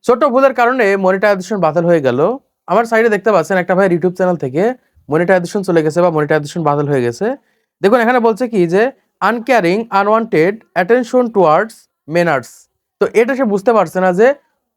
ছোট ভুলের কারণে মনিটাইজেশন বাতিল হয়ে গেল। আমার সাইডে দেখতে পাচ্ছেন একটা ভাই ইউটিউব চ্যানেল থেকে মনিটাইজেশন চলে গেছে বা মনিটাইজেশন বাতিল হয়ে গেছে। দেখুন এখানে বলছে কি যে আনকেয়ারিং আনওয়ান্টেড অ্যাটেনশন টুয়ার্ডস মেনার্স। তো এটা সে বুঝতে পারছে না যে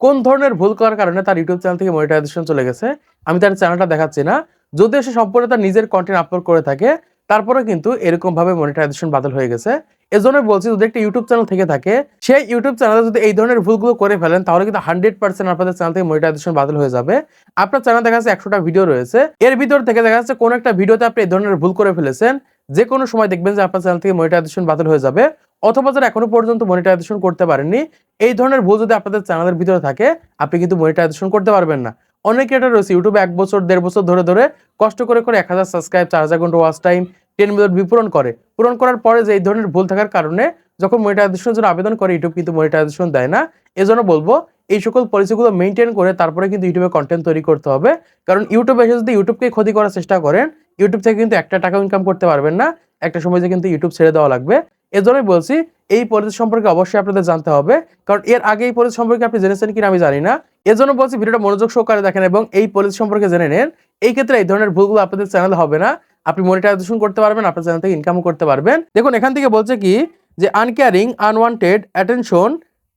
কোন ধরনের ভুল করার কারণে তার ইউটিউব চ্যানেল থেকে মনিটাইজেশন চলে গেছে। আমি তার চ্যানেলটা দেখাচ্ছি না, যদিও সে সম্পূর্ণ তার নিজের কন্টেন্ট আপলোড করে থাকে, তারপরে কিন্তু এরকম ভাবে মনিটাইজেশন বাতিল হয়ে গেছে। এজন্য বলছি, যদি একটা ইউটিউব চ্যানেল থেকে থাকে, সেই ইউটিউব চ্যানেলে যদি এই ধরনের ভুলগুলো করে ফেলেন, তাহলে কিন্তু 100% আপনাদের চ্যানেল থেকে মনিটাইজেশন বাতিল হয়ে যাবে। আপনার চ্যানেল দেখা যাচ্ছে 100টা ভিডিও রয়েছে, এর ভিতর থেকে দেখা যাচ্ছে কোন একটা ভিডিওতে আপনি এই ধরনের ভুল করে ফেলেছেন, যে কোনো সময় দেখবেন যে আপনার চ্যানেল থেকে মনিটাইজেশন বাতিল হয়ে যাবে। অথবা যারা এখনো পর্যন্ত মনিটাইজেশন করতে পারেননি, এই ধরনের ভুল যদি আপনাদের চ্যানেলের ভিতরে থাকে, আপনি কিন্তু মনিটাইজেশন করতে পারবেন না। অনেক ক্রিয়েটর রয়েছে ইউটিউবে 1 বছর 1.5 বছর ধরে ধরে কষ্ট করে 1000 সাবস্ক্রাইব, 4000 ঘন্টা ওয়াচ টাইম, 10 মিলিয়ন ভিউ পূরণ করার পরে যে এই ধরনের ভুল থাকার কারণে যখন মনিটাইজেশনের জন্য আবেদন করে, ইউটিউব কিন্তু মনিটাইজেশন দেয় না। এজন্য বলবো, এই সকল পলিসিগুলো মেইনটেইন করে তারপরে কিন্তু ইউটিউবে কন্টেন্ট তৈরি করতে হবে। কারণ ইউটিউবে এসে যদি ইউটিউবকে ক্ষতি করার চেষ্টা করেন, ইউটিউব থেকে কিন্তু একটা টাকাও ইনকাম করতে পারবেন না। একটা সময় যে কিন্তু ইউটিউব ছেড়ে দেওয়া লাগবে। এজন্যই বলছি, এই পলিসি সম্পর্কে অবশ্যই আপনাদের জানতে হবে, কারণ এর আগে এই পলিসি সম্পর্কে আপনি জেনেছেন কিনা আমি জানি না। এজন্য বলছি, ভিডিওটা মনোযোগ সহকারে দেখেন এবং এই পলিসি সম্পর্কে জেনে নেন। এই ক্ষেত্রে এই ধরনের ভুলগুলো আপনাদের চ্যানেলে হবে না। আপনি মনিটাইজেশন করতে পারবেন, আপনার চ্যানেল থেকে ইনকামও করতে পারবেন। দেখুন এখান থেকে বলছে কি যে আনকেয়ারিং আনওয়ান্টেড অ্যাটেনশন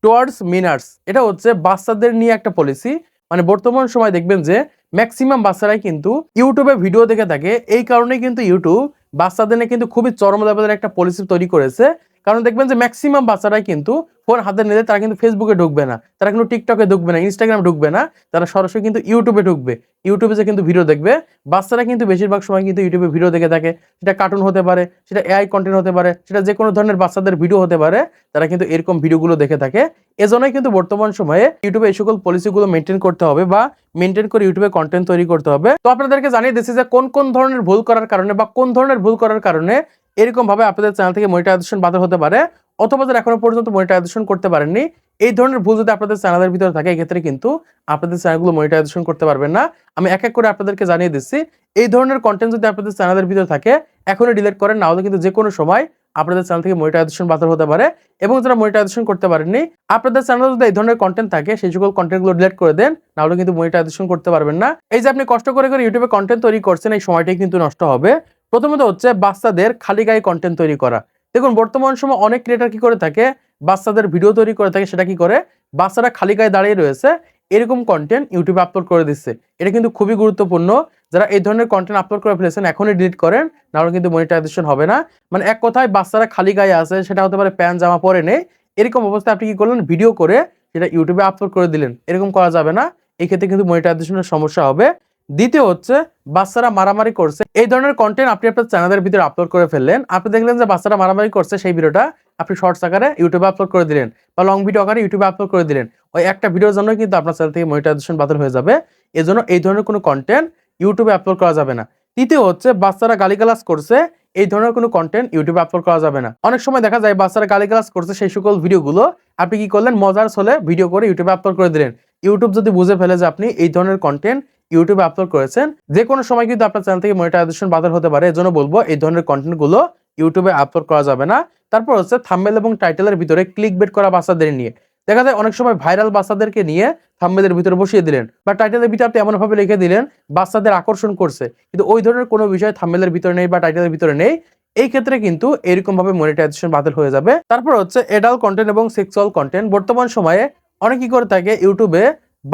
টুয়ার্ডস মিনার্স। এটা হচ্ছে বাচ্চাদের নিয়ে একটা পলিসি। মানে বর্তমান সময় দেখবেন যে ম্যাক্সিমাম বাচ্চারাই কিন্তু ইউটিউবে ভিডিও দেখে থাকে। এই কারণেই কিন্তু ইউটিউব বাচ্চাদের নিয়ে কিন্তু খুবই চরম লেভেলের একটা পলিসি তৈরি করেছে। কারণ দেখবেন যে ম্যাক্সিমাম বাচ্চারাই কিন্তু ফোন হাতে নিলে তারা কিন্তু ফেসবুকে ঢুকবে না, তারা কিন্তু টিকটকে ঢুকবে না, ইনস্টাগ্রামে ঢুকবে না, তারা সরাসরি কিন্তু ইউটিউবে ঢুকবে। ইউটিউবে যে কিন্তু ভিডিও দেখবে, বাচ্চারা কিন্তু বেশিরভাগ সময় কিন্তু ইউটিউবে ভিডিও দেখে থাকে। সেটা কার্টুন হতে পারে, সেটা এআই কন্টেন্ট হতে পারে, সেটা যে কোনো ধরনের বাচ্চাদের ভিডিও হতে পারে, তারা কিন্তু এরকম ভিডিওগুলো দেখে থাকে। এজন্যই কিন্তু বর্তমান সময়ে ইউটিউবে এই সকল পলিসিগুলো মেনটেন করতে হবে বা মেনটেন করে ইউটিউবে কন্টেন্ট তৈরি করতে হবে। তো আপনাদেরকে জানিয়ে দিচ্ছি যে কোন কোন ধরনের ভুল করার কারণে বা কোন ধরনের ভুল করার কারণে এরকম ভাবে আপনাদের চ্যানেল থেকে মনিটাইজেশন বাতিল হতে পারে, অথবা যারা এখনো পর্যন্ত মনিটাইজেশন করতে পারেননি, এই ধরনের ভুল যদি আপনাদের চ্যানেলের ভিতরে থাকে, এক্ষেত্রে কিন্তু আপনাদের চ্যানেলগুলো মনিটাইজেশন করতে পারবেন না। আমি এক এক করে আপনাদেরকে জানিয়ে দিচ্ছি। এই ধরনের কন্টেন্ট যদি আপনাদের চ্যানেলের ভিতরে থাকে, এখনই ডিলিট করেন, না হলে কিন্তু যে কোনো সময় আপনাদের চ্যানেল থেকে মনিটাইজেশন বাতিল হতে পারে। এবং যারা মনিটাইজেশন করতে পারেননি, আপনাদের চ্যানেলে যদি এই ধরনের কন্টেন্ট থাকে, সেই সকল কন্টেন্টগুলো ডিলিট করে দেন, না হলে কিন্তু মনিটাইজেশন করতে পারবেন না। এই যে আপনি কষ্ট করে করে ইউটিউবে কন্টেন্ট তৈরি করছেন, এই সময়টাই কিন্তু নষ্ট হবে। প্রথমত হচ্ছে বাচ্চাদের খালি গায়ে কন্টেন্ট তৈরি করা। দেখুন বর্তমান সময় অনেক ক্রিয়েটর কি করে থাকে, বাচ্চাদের ভিডিও তৈরি করে থাকে। সেটা কি করে, বাচ্চারা খালি গায়ে দাঁড়িয়ে রয়েছে, এরকম কন্টেন্ট ইউটিউবে আপলোড করে দিচ্ছে। এটা কিন্তু খুবই গুরুত্বপূর্ণ। যারা এই ধরনের কন্টেন্ট আপলোড করে ফেলেছেন, এখনই ডিলিট করেন, না হলে কিন্তু মনিটাইজেশন হবে না। মানে এক কথায় বাচ্চারা খালি গায়ে আছে, সেটা হতে পারে প্যান্ট জামা পরে নেই, এরকম অবস্থায় আপনি কি করলেন, ভিডিও করে সেটা ইউটিউবে আপলোড করে দিলেন। এরকম করা যাবে না, এই ক্ষেত্রে কিন্তু মনিটাইজেশনের সমস্যা হবে। দ্বিতীয় হচ্ছে বাচ্চারা মারামারি করছে, এই ধরনের কন্টেন্ট আপনি আপনার চ্যানেলের ভিতরে আপলোড করে ফেললেন। আপনি দেখলেন যে বাচ্চারা মারামারি করছে, সেই ভিডিওটা আপনি শর্টস আকারে ইউটিউবে আপলোড করে দিলেন বা লং ভিডিও আকারে ইউটিউবে আপলোড করে দিলেন। ওই একটা ভিডিওর জন্য কিন্তু আপনার চ্যানেল থেকে মনিটাইজেশন বাতিল হয়ে যাবে। এজন্য এই ধরনের কোনো কন্টেন্ট ইউটিউবে আপলোড করা যাবে না। তৃতীয় হচ্ছে বাচ্চারা গালিগালাজ করছে, এই ধরনের কোনো কন্টেন্ট ইউটিউবে আপলোড করা যাবে না। অনেক সময় দেখা যায় বাচ্চারা গালিগালাজ করছে, সেই সকল ভিডিওগুলো আপনি কি করলেন, মজার ছলে ভিডিও করে ইউটিউবে আপলোড করে দিলেন। ইউটিউব যদি বুঝে ফেলে যে আপনি এই ধরনের কন্টেন্ট ইউটিউবে আপলোড করেছেন, যে কোনো সময় কিন্তু আপনার চ্যানেল থেকে মনিটাইজেশন বাতিল হতে পারে। এজন্য বলবো, এই ধরনের কন্টেন্ট গুলো ইউটিউবে আপলোড করা যাবে না। তারপর হচ্ছে থাম্বনেল এবং টাইটেলের ভিতরে ক্লিকবেট করা বাচ্চাদের নিয়ে। দেখা যায় অনেক সময় ভাইরাল বাচ্চাদেরকে নিয়ে থাম্বনেলের ভিতরে বসিয়ে দিলেন বা টাইটেলের ভিতরে আপনি এমন ভাবে লিখে দিলেন, বাচ্চাদের আকর্ষণ করছে, কিন্তু ওই ধরনের কোনো বিষয় থাম্বনেলের ভিতরে নেই বা টাইটেলের ভিতরে নেই। এই ক্ষেত্রে কিন্তু এরকম ভাবে মনিটাইজেশন বাতিল হয়ে যাবে। তারপর হচ্ছে এডাল্ট কন্টেন্ট এবং সেক্সুয়াল কন্টেন্ট। বর্তমান সময়ে অনেক কি করে থাকে, ইউটিউবে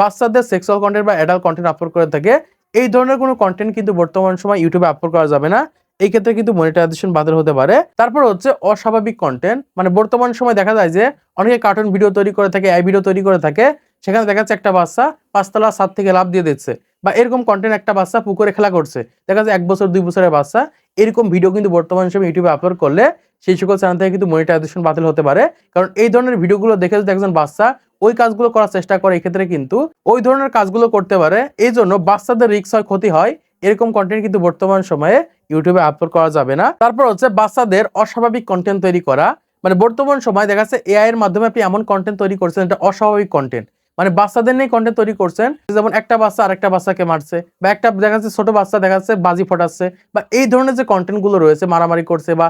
বাচ্চাদের সেক্সুয়াল কন্টেন্ট বা এডাল্ট কন্টেন্ট আপলোড করে থাকে। এই ধরনের কোনো কন্টেন্ট কিন্তু বর্তমান সময় ইউটিউবে আপলোড করা যাবে না। এই ক্ষেত্রে কিন্তু মনিটাইজেশন বাতিল হতে পারে। তারপর হচ্ছে অস্বাভাবিক কন্টেন্ট। মানে বর্তমান সময় দেখা যায় যে অনেকে কার্টুন ভিডিও তৈরি করে থাকে, এই ভিডিও তৈরি করে থাকে, সেখানে দেখা যাচ্ছে একটা বাচ্চা 5 তলা ছাদ থেকে লাফ দিয়ে দিচ্ছে, বা এরকম কন্টেন্ট একটা বাচ্চা পুকুরে খেলা করছে, দেখা যায় 1 বছর 2 বছরের বাচ্চা। এরকম ভিডিও কিন্তু বর্তমান সময় ইউটিউবে আপলোড করলে সেই সকল চ্যানেল থেকে কিন্তু মনিটাইজেশন বাতিল হতে পারে। কারণ এই ধরনের ভিডিওগুলো দেখে যদি একজন বাচ্চা ওই কাজগুলো করার চেষ্টা করে, এক্ষেত্রে কিন্তু ওই ধরনের কাজগুলো করতে পারে। এই জন্য বাচ্চাদের রিস্ক হয়, ক্ষতি হয়। এরকম কন্টেন্ট কিন্তু বর্তমান সময়ে ইউটিউবে আপলোড করা যাবে না। তারপর হচ্ছে বাচ্চাদের অস্বাভাবিক কন্টেন্ট তৈরি করা। মানে বর্তমান সময় দেখা যাচ্ছে এআই এর মাধ্যমে আপনি এমন কন্টেন্ট তৈরি করছেন, এটা অস্বাভাবিক কন্টেন্ট। মানে বাচ্চাদের নিয়ে কন্টেন্ট তৈরি করছেন, যেমন একটা বাচ্চা আরেকটা বাচ্চাকে মারছে, বা একটা দেখা যাচ্ছে ছোট বাচ্চা দেখা যাচ্ছে বাজি ফোটাচ্ছে, বা এই ধরনের যে কন্টেন্ট গুলো রয়েছে, মারামারি করছে, বা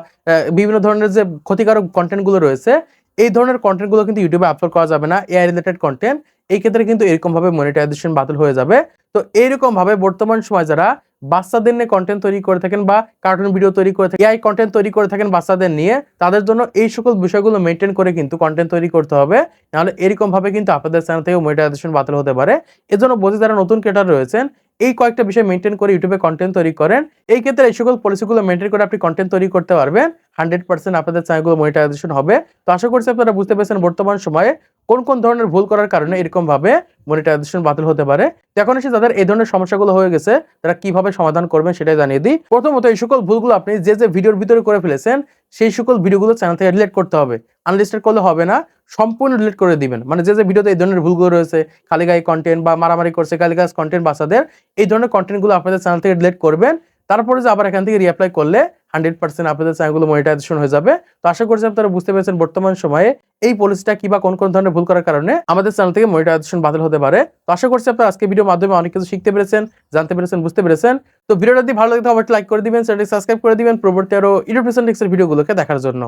বিভিন্ন ধরনের যে ক্ষতিকারক কন্টেন্ট গুলো রয়েছে, এই ধরনের কন্টেন্টগুলো কিন্তু ইউটিউবে আপলোড করা যাবে না, এআই রিলেটেড কন্টেন্ট। এই ক্ষেত্রে কিন্তু এরকমভাবে মনিটাইজেশন বাতিল হয়ে যাবে। তো এইরকমভাবে বর্তমান সময় যারা বাচ্চাদের নিয়ে কন্টেন্ট তৈরি করে থাকেন বা কার্টুন ভিডিও তৈরি করে থাকেন, এআই কন্টেন্ট তৈরি করে থাকেন বাচ্চাদের নিয়ে, তাদের জন্য এই সকল বিষয়গুলো মেনটেন করে কিন্তু কন্টেন্ট তৈরি করতে হবে। নাহলে এরকমভাবে কিন্তু আপনাদের চ্যানেল থেকে মনিটাইজেশন বাতিল হতে পারে। এজন্য বলছি যারা নতুন ক্রিয়েটর রয়েছেন, এই কয়েকটা বিষয় মেনটেন করে ইউটিউবে কন্টেন্ট তৈরি করেন। এই ক্ষেত্রে এই সকল পলিসিগুলো মেনটেন করে আপনি কন্টেন্ট তৈরি করতে পারবেন। 100% আপনাদের চ্যানেলগুলো মনিটাইজেশন হবে। তো আশা করছি আপনারা বুঝতে পেরেছেন বর্তমান সময়ে কোন ধরনের ভুল করার কারণে এরকমভাবে মনিটাইজেশন বাতিল হতে পারে। তো এখন এসে যাদের এই ধরনের সমস্যাগুলো হয়ে গেছে, তারা কিভাবে সমাধান করবেন সেটাই জানিয়ে দিই। প্রথমত এই সকল ভুলগুলো আপনি যে ভিডিওর ভিতরে করে ফেলেছেন, সেই সকল ভিডিওগুলো চ্যানেল থেকে ডিলিট করতে হবে। আনলিস্টেড করলে হবে না, সম্পূর্ণ ডিলিট করে দিবেন। মানে যে ভিডিওতে এই ধরনের ভুলগুলো রয়েছে, খালি গায়ে কন্টেন্ট বা মারামারি করছে, গালিগালাজ কন্টেন্ট বাচ্চাদের, এই ধরনের কন্টেন্টগুলো আপনাদের চ্যানেল থেকে ডিলিট করবেন। তারপরে যে আবার এখান থেকে রিঅ্যাপ্লাই করলে 100% আপনাদের চ্যানেলগুলো মনিটাইজেশন হয়ে যাবে। তো আশা করছি আপনারা বুঝতে পেরেছেন বর্তমান সময়ে এই পলিসিটা কি বা কোন ধরনের ভুল করার কারণে আমাদের চ্যানেল থেকে মনিটাইজেশন বাতিল হতে পারে। তো আশা করছি আপনারা আজকে ভিডিওর মাধ্যমে অনেক কিছু শিখতে পেরেছেন, জানতে পেরেছেন, বুঝতে পেরেছেন। তো ভিডিওটা যদি ভালো লাগে অবশ্যই লাইক করে দিবেন, চ্যানেলটি সাবস্ক্রাইব করে দিবেন পরবর্তী আরো ইউটিউব টিপস এর ভিডিওগুলোকে দেখার জন্য।